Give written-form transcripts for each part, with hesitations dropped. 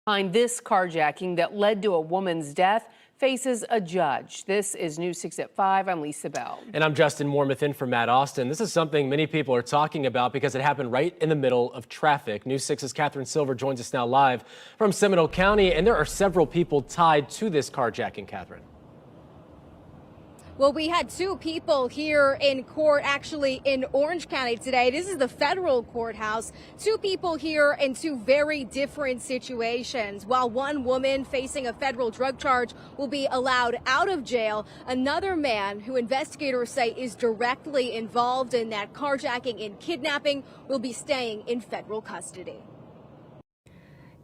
Behind this carjacking that led to a woman's death faces a judge. This is News 6 at 5. I'm Lisa Bell. And I'm Justin Mormouth in for Matt Austin. This is something many people are talking about because it happened right in the middle of traffic. News 6's Katherine Silver joins us now live from Seminole County, and there are several people tied to this carjacking, Katherine. Well, we had two people here in court, actually in Orange County today. This is the federal courthouse. Two people here in two very different situations. While one woman facing a federal drug charge will be allowed out of jail, another man who investigators say is directly involved in that carjacking and kidnapping will be staying in federal custody.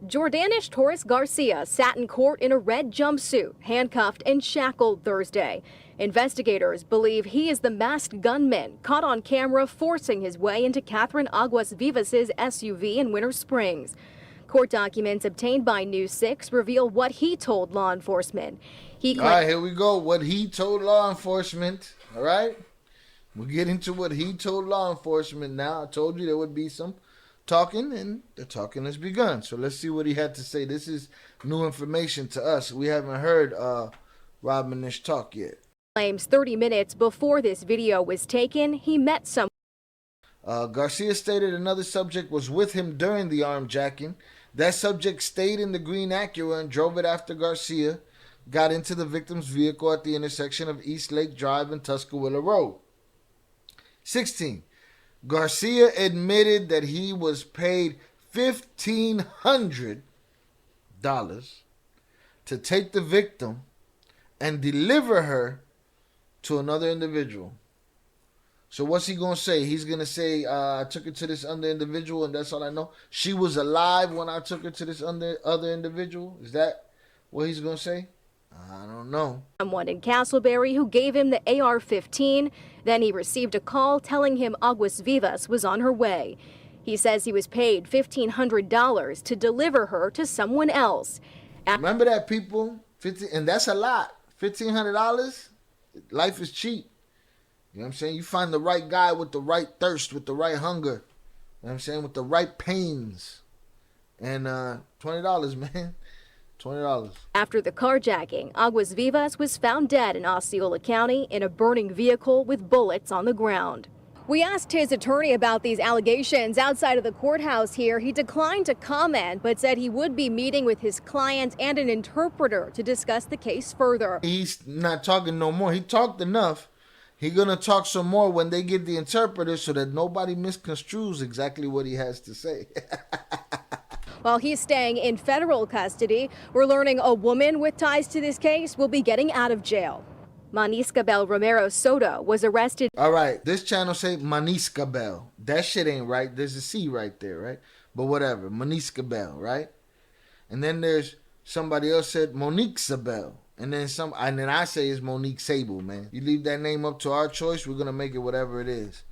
Jordanish Torres Garcia sat in court in a red jumpsuit, handcuffed and shackled Thursday. Investigators believe he is the masked gunman caught on camera forcing his way into Katherine Aguasvivas' SUV in Winter Springs. Court documents obtained by News 6 reveal what he told law enforcement. All right, here we go. What he told law enforcement. All right. We'll get into what he told law enforcement now. I told you there would be some talking, and the talking has begun. So let's see what he had to say. This is new information to us. We haven't heard Rob Manish talk yet. Claims 30 minutes before this video was taken, he met someone. Garcia stated another subject was with him during the armed jacking. That subject stayed in the green Acura and drove it after Garcia got into the victim's vehicle at the intersection of East Lake Drive and Tuscaloosa Road. 16. Garcia admitted that he was paid $1,500 to take the victim and deliver her to another individual. So what's he going to say? He's going to say, I took her to this other individual and that's all I know. She was alive when I took her to this other individual. Is that what he's going to say? I don't know. Someone in Castleberry who gave him the AR-15. Then he received a call telling him Aguasvivas was on her way. He says he was paid $1,500 to deliver her to someone else. Remember that, people? And that's a lot. $1,500? Life is cheap. You know what I'm saying? You find the right guy with the right thirst, with the right hunger. You know what I'm saying? With the right pains. And $20, man. $20. After the carjacking, Aguasvivas was found dead in Osceola County in a burning vehicle with bullets on the ground. We asked his attorney about these allegations outside of the courthouse here. He declined to comment, but said he would be meeting with his client and an interpreter to discuss the case further. He's not talking no more. He talked enough. He's going to talk some more when they get the interpreter so that nobody misconstrues exactly what he has to say. While he's staying in federal custody, we're learning a woman with ties to this case will be getting out of jail. Maniscabel Romero Soto was arrested. All right, this channel say Maniscabel. That shit ain't right. There's a C right there, right? But whatever, Maniscabel, right? And then there's somebody else said Monique Sabel. And then I say it's Monique Sable, man. You leave that name up to our choice, we're gonna make it whatever it is.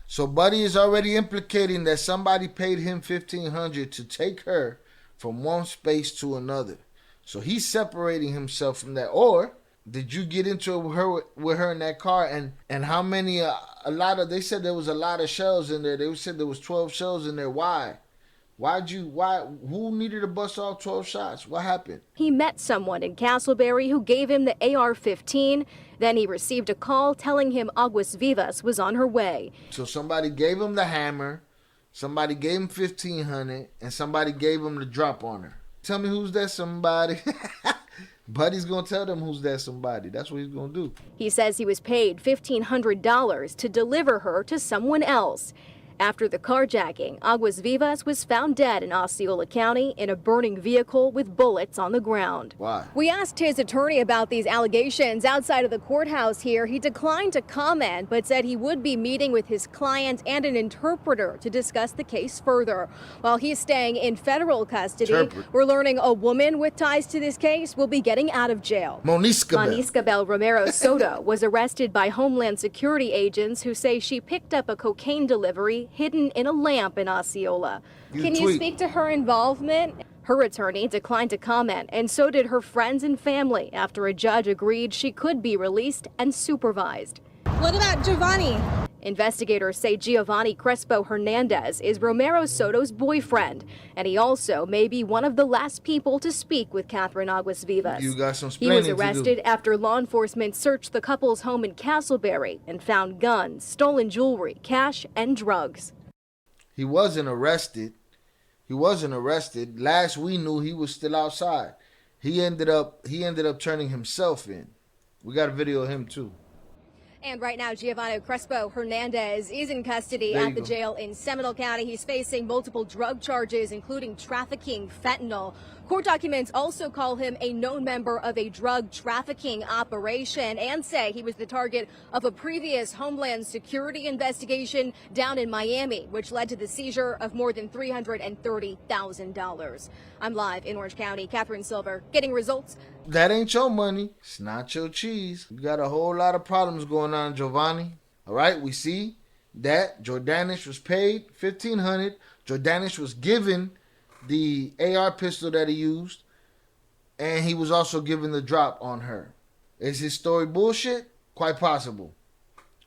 So Buddy is already implicating that somebody paid him $1,500 to take her from one space to another. So he's separating himself from that. Or did you get into it with her in that car? And how many? They said there was a lot of shells in there. They said there was 12 shells in there. Why? Who needed to bust off 12 shots? What happened? He met someone in Castleberry who gave him the AR-15. Then he received a call telling him Aguasvivas was on her way. So somebody gave him the hammer, somebody gave him $1,500, and somebody gave him the drop on her. Tell me who's that somebody. Buddy's going to tell them who's that somebody. That's what he's going to do. He says he was paid $1,500 to deliver her to someone else. After the carjacking, Aguasvivas was found dead in Osceola County in a burning vehicle with bullets on the ground. Why? We asked his attorney about these allegations outside of the courthouse here. He declined to comment, but said he would be meeting with his client and an interpreter to discuss the case further. While he's staying in federal custody, we're learning a woman with ties to this case will be getting out of jail. Maniscabel Romero Soto was arrested by Homeland Security agents who say she picked up a cocaine delivery hidden in a lamp in Osceola. Can you speak to her involvement? Her attorney declined to comment, and so did her friends and family after a judge agreed she could be released and supervised. What about Giovanni? Investigators say Giovanni Crespo Hernandez is Romero Soto's boyfriend, and he also may be one of the last people to speak with Katherine Aguasvivas. You got some He was splaining to do. arrested after law enforcement searched the couple's home in Castleberry and found guns, stolen jewelry, cash, and drugs. He wasn't arrested. He wasn't arrested. Last we knew, he was still outside. He ended up turning himself in. We got a video of him too. And right now, Giovanni Crespo Hernandez is in custody at the jail in Seminole County. He's facing multiple drug charges, including trafficking fentanyl. Court documents also call him a known member of a drug trafficking operation and say he was the target of a previous Homeland Security investigation down in Miami, which led to the seizure of more than $330,000. I'm live in Orange County. Katherine Silver, getting results. That ain't your money. It's not your cheese. You got a whole lot of problems going on, Giovanni. All right, we see that Jordanish was paid $1,500. Jordanish was given the AR pistol that he used, and he was also given the drop on her. Is his story bullshit? Quite possible.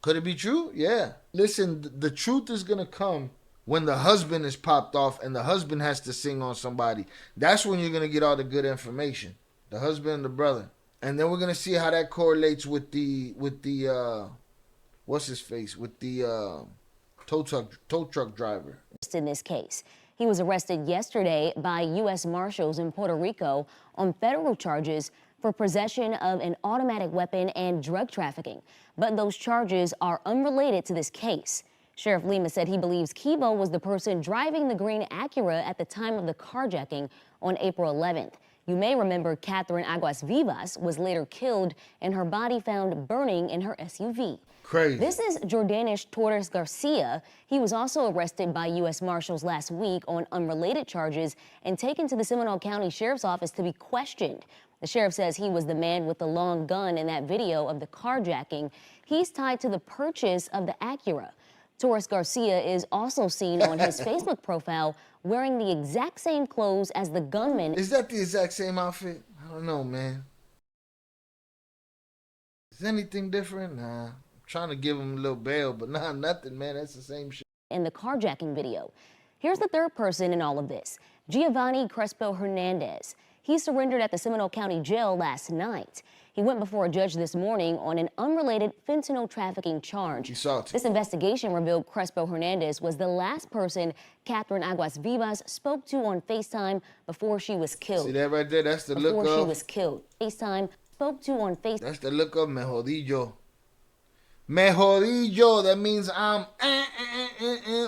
Could it be true? Yeah. Listen, the truth is going to come when the husband is popped off and the husband has to sing on somebody. That's when you're going to get all the good information. The husband and the brother. And then we're going to see how that correlates with the what's his face? With the tow truck driver. In this case, he was arrested yesterday by U.S. Marshals in Puerto Rico on federal charges for possession of an automatic weapon and drug trafficking. But those charges are unrelated to this case. Sheriff Lima said he believes Kibo was the person driving the green Acura at the time of the carjacking on April 11th. You may remember Katherine Aguasvivas was later killed and her body found burning in her SUV. Crazy. This is Jordanish Torres Garcia. He was also arrested by U.S. Marshals last week on unrelated charges and taken to the Seminole County Sheriff's Office to be questioned. The sheriff says he was the man with the long gun in that video of the carjacking. He's tied to the purchase of the Acura. Torres Garcia is also seen on his Facebook profile wearing the exact same clothes as the gunman. Is that the exact same outfit? I don't know, man. Is anything different? Nah. Trying to give him a little bail, but nah, nothing, man. That's the same shit. In the carjacking video. Here's the third person in all of this, Giovanni Crespo Hernandez. He surrendered at the Seminole County Jail last night. He went before a judge this morning on an unrelated fentanyl trafficking charge. This investigation revealed Crespo Hernandez was the last person Katherine Aguasvivas spoke to on FaceTime before she was killed. See that right there? That's the look of... Before she was killed. FaceTime spoke to on FaceTime. That's the look of me jodillo. Me jodillo. That means I'm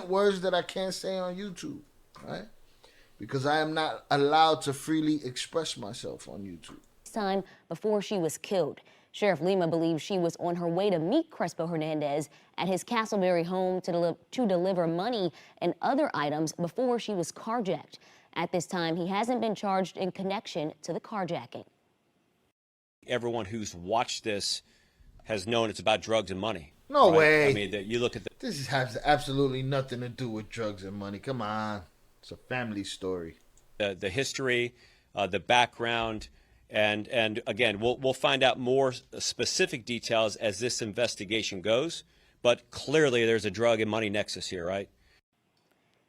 words that I can't say on YouTube, right? Because I am not allowed to freely express myself on YouTube. Time before she was killed. Sheriff Lima believes she was on her way to meet Crespo Hernandez at his Castleberry home to deliver money and other items before she was carjacked. At this time, he hasn't been charged in connection to the carjacking. Everyone who's watched this has known it's about drugs and money. No way. I mean, you look at the... This has absolutely nothing to do with drugs and money. Come on. It's a family story. The history, the background, and again, we'll find out more specific details as this investigation goes. But clearly, there's a drug and money nexus here, right?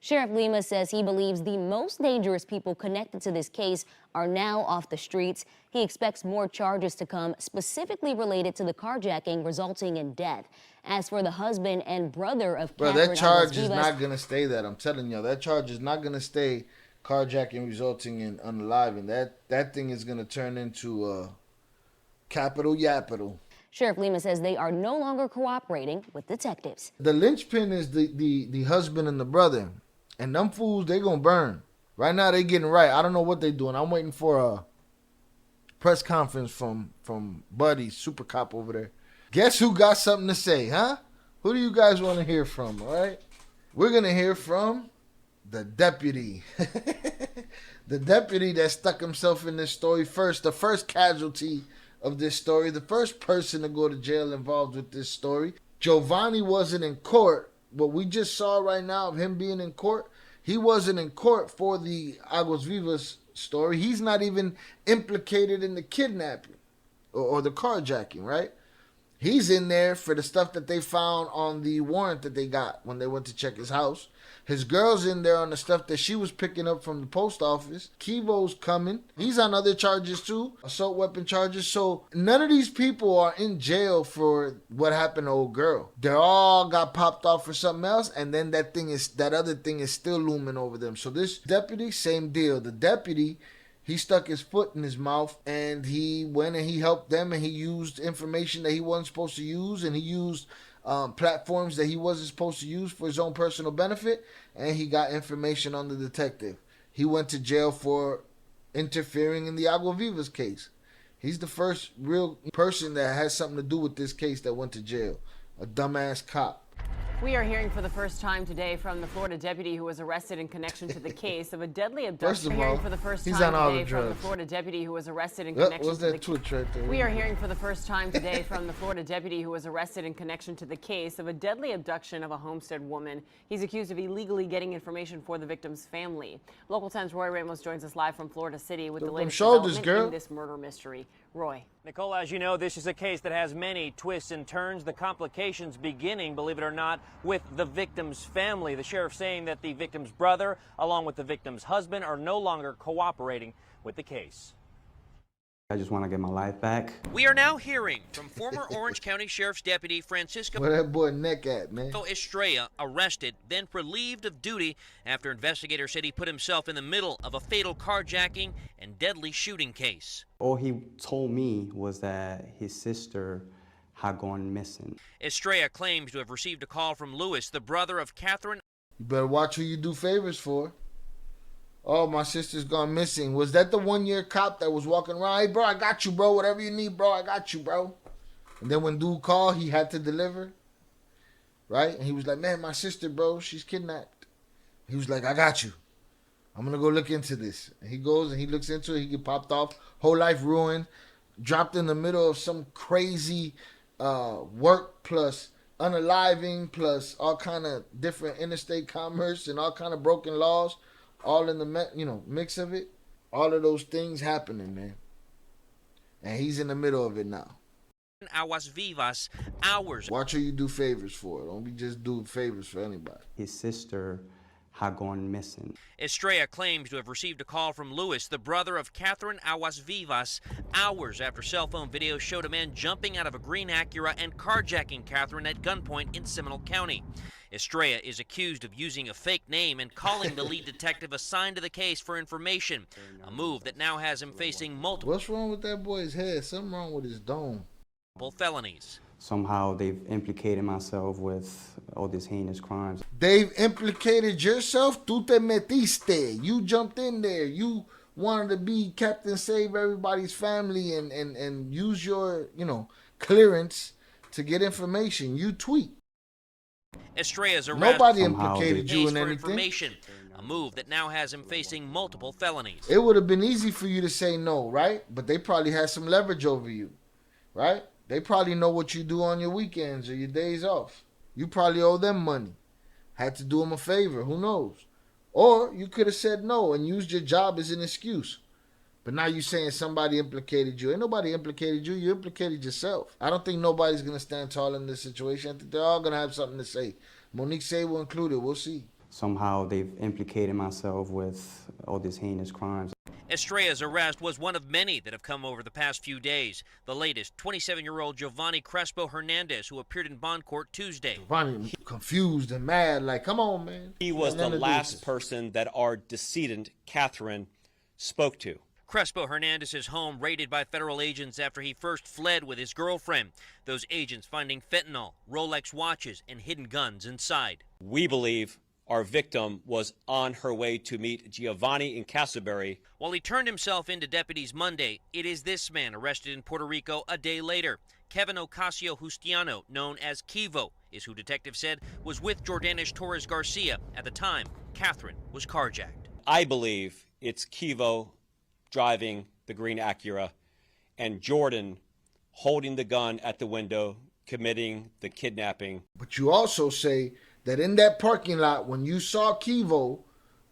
Sheriff Lima says he believes the most dangerous people connected to this case are now off the streets. He expects more charges to come specifically related to the carjacking resulting in death. As for the husband and brother of Katherine, that charge is not going to stay that. I'm telling you, that charge is not going to stay carjacking resulting in unaliving. That thing is going to turn into capital yapital. Sheriff Lima says they are no longer cooperating with detectives. The linchpin is the husband and the brother. And them fools, they gonna burn. Right now, they getting right. I don't know what they doing. I'm waiting for a press conference from Buddy, Super Cop over there. Guess who got something to say, huh? Who do you guys want to hear from, all right? We're going to hear from the deputy. The deputy that stuck himself in this story first. The first casualty of this story. The first person to go to jail involved with this story. Giovanni wasn't in court. What we just saw right now of him being in court, he wasn't in court for the Aguasvivas story. He's not even implicated in the kidnapping or the carjacking, right? He's in there for the stuff that they found on the warrant that they got when they went to check his house. His girl's in there on the stuff that she was picking up from the post office. Kivo's coming. He's on other charges too, assault weapon charges. So none of these people are in jail for what happened to old girl. They all got popped off for something else, and then that other thing is still looming over them. So this deputy, same deal. The deputy, he stuck his foot in his mouth, and he went and he helped them, and he used information that he wasn't supposed to use, and he used platforms that he wasn't supposed to use for his own personal benefit, and he got information on the detective. He went to jail for interfering in the Aguasvivas case. He's the first real person that has something to do with this case that went to jail. A dumbass cop. We are hearing for the first time today from the Florida deputy who was arrested in connection to the case of a deadly abduction. First of all, For the first he's time on all today the from the drugs. Florida deputy who was arrested in What's connection to that the twitch right there? We are hearing for the first time today from the Florida deputy who was arrested in connection to the case of a deadly abduction of a Homestead woman. He's accused of illegally getting information for the victim's family. Local 10's Roy Ramos joins us live from Florida City with the latest development in this murder mystery. Roy. Nicole, as you know, this is a case that has many twists and turns. The complications beginning, believe it or not, with the victim's family. The sheriff saying that the victim's brother, along with the victim's husband, are no longer cooperating with the case. I just want to get my life back. We are now hearing from former Orange County Sheriff's Deputy Francisco Where that boy neck at, man? Estrella, arrested, then relieved of duty after investigators said he put himself in the middle of a fatal carjacking and deadly shooting case. All he told me was that his sister had gone missing. Estrella claims to have received a call from Lewis, the brother of Katherine. You better watch who you do favors for. Oh, my sister's gone missing. Was that the 1-year cop that was walking around? Hey, bro, I got you, bro. Whatever you need, bro, I got you, bro. And then when dude called, he had to deliver. Right? And he was like, man, my sister, bro, she's kidnapped. He was like, I got you. I'm going to go look into this. And he goes and he looks into it. He get popped off. Whole life ruined. Dropped in the middle of some crazy work plus unaliving plus all kind of different interstate commerce and all kind of broken laws. All in the mix of it, all of those things happening, man. And he's in the middle of it now. Aguasvivas, hours. Watch who you do favors for. Don't be just doing favors for anybody. His sister had gone missing. Estrella claims to have received a call from Lewis, the brother of Katherine Aguasvivas, hours after cell phone video showed a man jumping out of a green Acura and carjacking Katherine at gunpoint in Seminole County. Estrella is accused of using a fake name and calling the lead detective assigned to the case for information, a move that now has him facing multiple What's wrong with that boy's head? Something wrong with his dome. felonies. Somehow they've implicated myself with all these heinous crimes. They've implicated yourself. Tú te metiste. You jumped in there. You wanted to be Captain Save Everybody's Family and use your, clearance to get information. You tweet. Estrella's arrest. Nobody Somehow implicated you in for anything. information, a move that now has him facing multiple felonies. It would have been easy for you to say no, right? But they probably had some leverage over you, right? They probably know what you do on your weekends or your days off. You probably owe them money. Had to do them a favor. Who knows? Or you could have said no and used your job as an excuse. But now you're saying somebody implicated you. Ain't nobody implicated you. You implicated yourself. I don't think nobody's going to stand tall in this situation. I think they're all going to have something to say. Monique Sable included. We'll see. Somehow they've implicated myself with all these heinous crimes. Estrella's arrest was one of many that have come over the past few days. The latest, 27-year-old Giovanni Crespo Hernandez, who appeared in bond court Tuesday. Giovanni confused and mad, like, come on, man. He was the last person that our decedent, Katherine, spoke to. Crespo Hernandez's home raided by federal agents after he first fled with his girlfriend. Those agents finding fentanyl, Rolex watches, and hidden guns inside. We believe our victim was on her way to meet Giovanni in Castleberry. While he turned himself into deputies Monday, it is this man arrested in Puerto Rico a day later. Kevin Ocasio-Justiano, known as Kivo, is who detectives said was with Jordanish Torres Garcia at the time Katherine was carjacked. I believe it's Kivo driving the green Acura and Jordan holding the gun at the window, committing the kidnapping. But you also say that in that parking lot, when you saw Kivo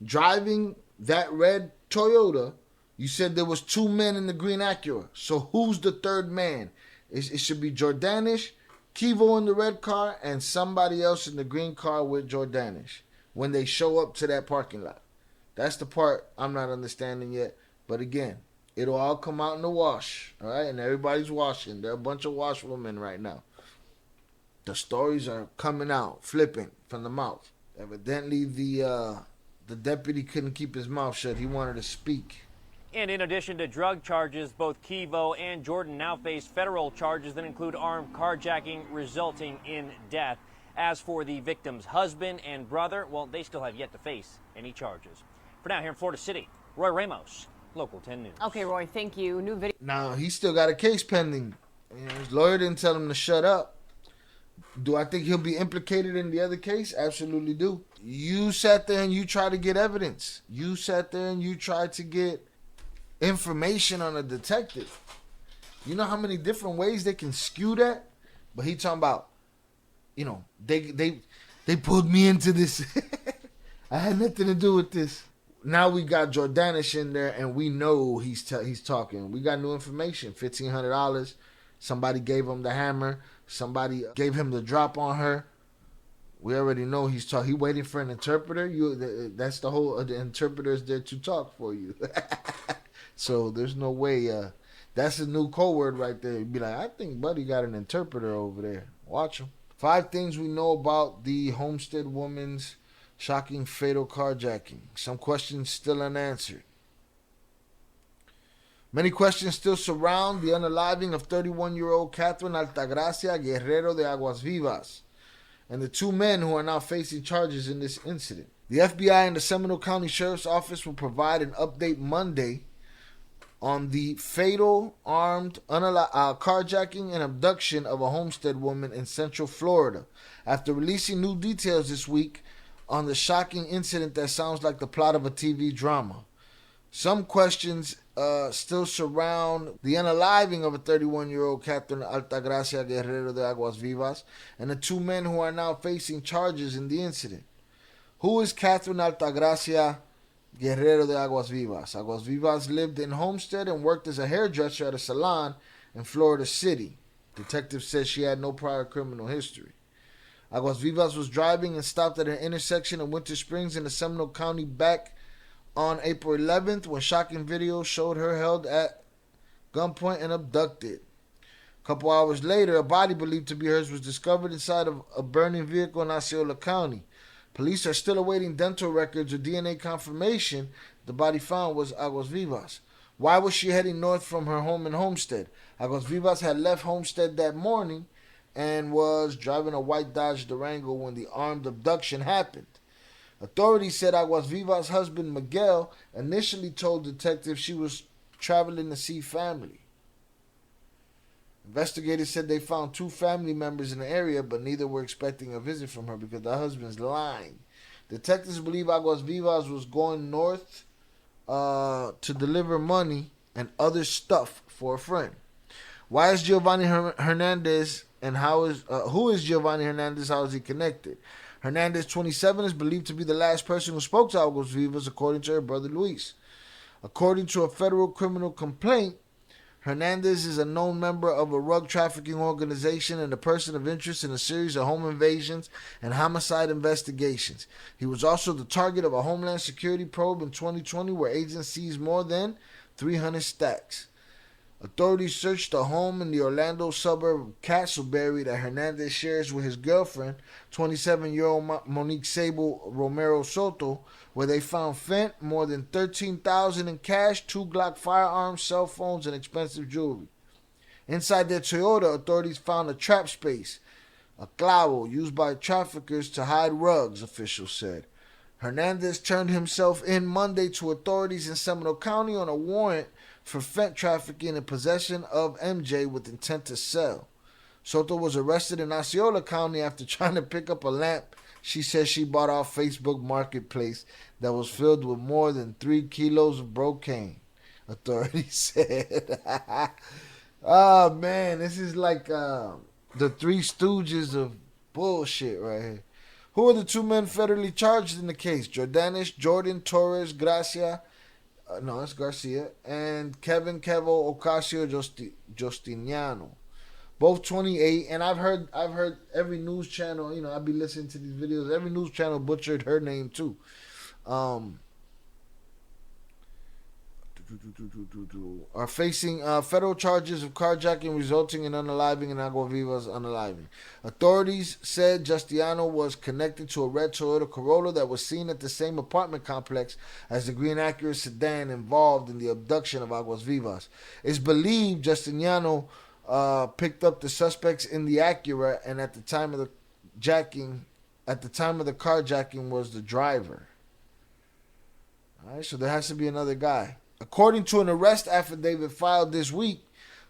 driving that red Toyota, you said there was 2 men in the green Acura. So who's the third man? It should be Jordanish Kivo in the red car and somebody else in the green car with Jordanish when they show up to that parking lot. That's the part I'm not understanding yet. But again, it'll all come out in the wash, all right? And everybody's washing. There are a bunch of washwomen right now. The stories are coming out, flipping from the mouth. Evidently, the deputy couldn't keep his mouth shut. He wanted to speak. And in addition to drug charges, both Kivo and Jordan now face federal charges that include armed carjacking resulting in death. As for the victim's husband and brother, well, they still have yet to face any charges. For now, here in Florida City, Roy Ramos, Local 10 News. Okay, Roy, thank you. New video. Now, he still got a case pending. His lawyer didn't tell him to shut up. Do I think he'll be implicated in the other case? Absolutely do. You sat there and you tried to get evidence. You sat there and you tried to get information on a detective. You know how many different ways they can skew that? But he talking about, they pulled me into this. I had nothing to do with this. Now we got Jordanish in there and we know he's talking. We got new information. $1,500. Somebody gave him the hammer. Somebody gave him the drop on her. We already know he's talking. He waiting for an interpreter. That's the whole. The interpreter is there to talk for you. So there's no way. That's a new code word right there. You'd be like, I think Buddy got an interpreter over there. Watch him. 5 things we know about the Homestead woman's shocking fatal carjacking. Some questions still unanswered. Many questions still surround the unaliving of 31-year-old Katherine Altagracia Guerrero de Aguasvivas and the 2 men who are now facing charges in this incident. The FBI and the Seminole County Sheriff's Office will provide an update Monday on the fatal armed carjacking and abduction of a Homestead woman in Central Florida after releasing new details this week on the shocking incident that sounds like the plot of a TV drama. Some questions still surround the unaliving of a 31-year-old Katherine Altagracia Guerrero de Aguasvivas and the 2 men who are now facing charges in the incident. Who is Katherine Altagracia Guerrero de Aguasvivas? Aguasvivas lived in Homestead and worked as a hairdresser at a salon in Florida City. Detectives said she had no prior criminal history. Aguasvivas was driving and stopped at an intersection in Winter Springs in the Seminole County back on April 11th when shocking video showed her held at gunpoint and abducted. A couple hours later, a body believed to be hers was discovered inside of a burning vehicle in Osceola County. Police are still awaiting dental records or DNA confirmation the body found was Aguasvivas. Why was she heading north from her home in Homestead? Aguasvivas had left Homestead that morning and was driving a white Dodge Durango when the armed abduction happened. Authorities said Aguasvivas' husband Miguel initially told detectives she was traveling to see family. Investigators said they found 2 family members in the area, but neither were expecting a visit from her because the husband's lying. Detectives believe Aguasvivas was going north to deliver money and other stuff for a friend. Why is Giovanni Hernandez and who is Giovanni Hernandez? How is he connected? Hernandez, 27, is believed to be the last person who spoke to Aguasvivas, according to her brother Luis. According to a federal criminal complaint, Hernandez is a known member of a drug trafficking organization and a person of interest in a series of home invasions and homicide investigations. He was also the target of a Homeland Security probe in 2020 where agents seized more than 300 stacks. Authorities searched a home in the Orlando suburb of Castleberry that Hernandez shares with his girlfriend, 27-year-old Monique Sable Romero Soto, where they found fent, more than $13,000 in cash, 2 Glock firearms, cell phones, and expensive jewelry. Inside their Toyota, authorities found a trap space, a clavo used by traffickers to hide rugs, officials said. Hernandez turned himself in Monday to authorities in Seminole County on a warrant for fent trafficking and possession of MJ with intent to sell. Soto was arrested in Osceola County after trying to pick up a lamp she says she bought off Facebook Marketplace that was filled with more than 3 kilos of cocaine, authorities said. Oh, man, this is like the 3 Stooges of bullshit right here. Who are the 2 men federally charged in the case? Jordan Torres Garcia, and Kevin Kevo Ocasio Justiniano. both 28. And I've heard every news channel, you know, I've been listening to these videos. Every news channel butchered her name too. Are facing federal charges of carjacking resulting in unaliving and Aguasvivas unaliving. Authorities said Justiano was connected to a red Toyota Corolla that was seen at the same apartment complex as the green Acura sedan involved in the abduction of Aguasvivas. It's believed Justiano picked up the suspects in the Acura, and at the time of the carjacking was the driver. All right, so there has to be another guy. According to an arrest affidavit filed this week,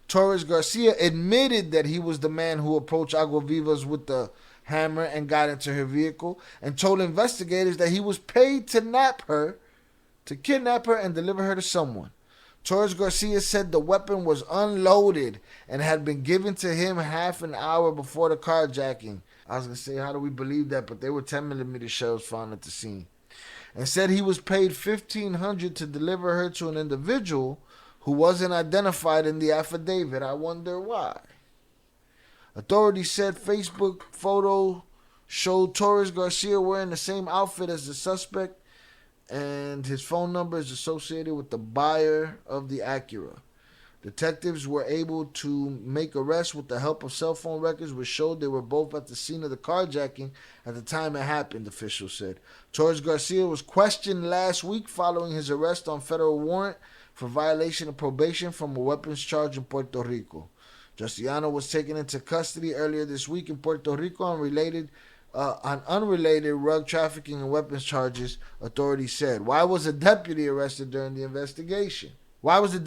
Torres Garcia admitted that he was the man who approached Aguasvivas with the hammer and got into her vehicle, and told investigators that he was paid to kidnap her and deliver her to someone. Torres Garcia said the weapon was unloaded and had been given to him half an hour before the carjacking. I was going to say, how do we believe that? But they were 10mm shells found at the scene. And said he was paid $1,500 to deliver her to an individual who wasn't identified in the affidavit. I wonder why. Authorities said Facebook photo showed Torres Garcia wearing the same outfit as the suspect, and his phone number is associated with the buyer of the Acura. Detectives were able to make arrests with the help of cell phone records, which showed they were both at the scene of the carjacking at the time it happened, officials said. Torres Garcia was questioned last week following his arrest on federal warrant for violation of probation from a weapons charge in Puerto Rico. Justiano was taken into custody earlier this week in Puerto Rico on unrelated drug trafficking and weapons charges, authorities said. Why was a deputy arrested during the investigation? Another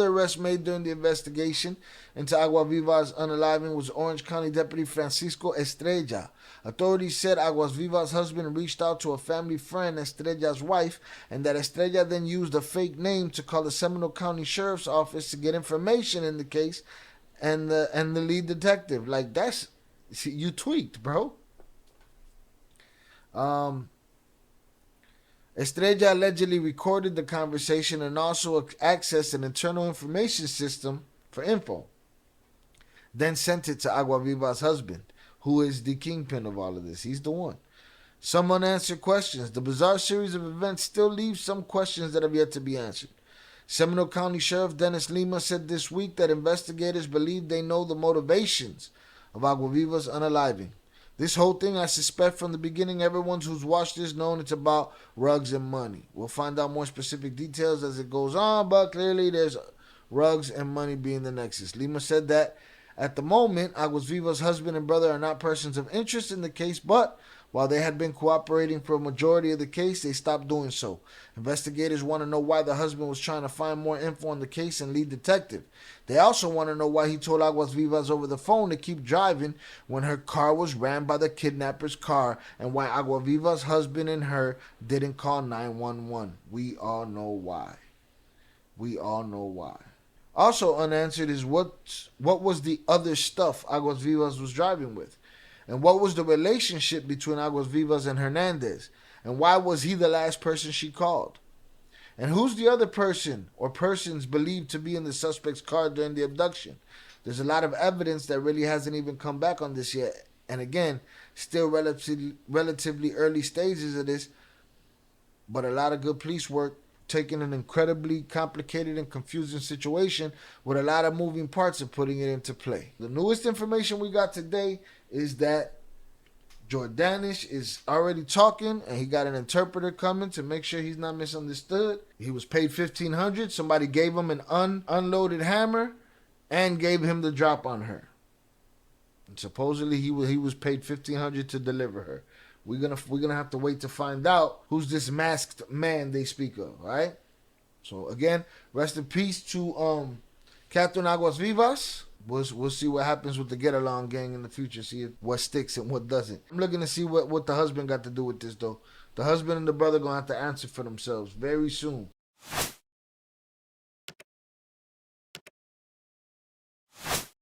arrest made during the investigation into Aguasvivas unaliving was Orange County Deputy Francisco Estrella. Authorities said Aguasvivas' husband reached out to a family friend, Estrella's wife, and that Estrella then used a fake name to call the Seminole County Sheriff's Office to get information in the case and the lead detective. Like, you tweaked, bro. Estrella allegedly recorded the conversation and also accessed an internal information system for info. Then sent it to Aguasvivas' husband, who is the kingpin of all of this. He's the one. Some unanswered questions. The bizarre series of events still leaves some questions that have yet to be answered. Seminole County Sheriff Dennis Lima said this week that investigators believe they know the motivations of Aguasvivas unaliving. This whole thing, I suspect from the beginning, everyone who's watched this known it's about rugs and money. We'll find out more specific details as it goes on, but clearly there's rugs and money being the nexus. Lima said that at the moment, Aguasvivas' husband and brother are not persons of interest in the case, but while they had been cooperating for a majority of the case, they stopped doing so. Investigators want to know why the husband was trying to find more info on the case and lead detective. They also want to know why he told Aguasvivas over the phone to keep driving when her car was rammed by the kidnapper's car, and why Aguasvivas' husband and her didn't call 911. We all know why. Also unanswered is what was the other stuff Aguasvivas was driving with? And what was the relationship between Aguasvivas and Hernandez? And why was he the last person she called? And who's the other person or persons believed to be in the suspect's car during the abduction? There's a lot of evidence that really hasn't even come back on this yet. And again, still relatively early stages of this, but a lot of good police work, taking an incredibly complicated and confusing situation with a lot of moving parts and putting it into play. The newest information we got today is that Jordanish is already talking, and he got an interpreter coming to make sure he's not misunderstood. He was paid $1,500. Somebody gave him an unloaded hammer and gave him the drop on her. And supposedly he was paid $1,500 to deliver her. We're gonna have to wait to find out who's this masked man they speak of, all right? So again, rest in peace to Katherine Aguasvivas. We'll see what happens with the Get Along gang in the future, see what sticks and what doesn't. I'm looking to see what the husband got to do with this, though. The husband and the brother gonna have to answer for themselves very soon.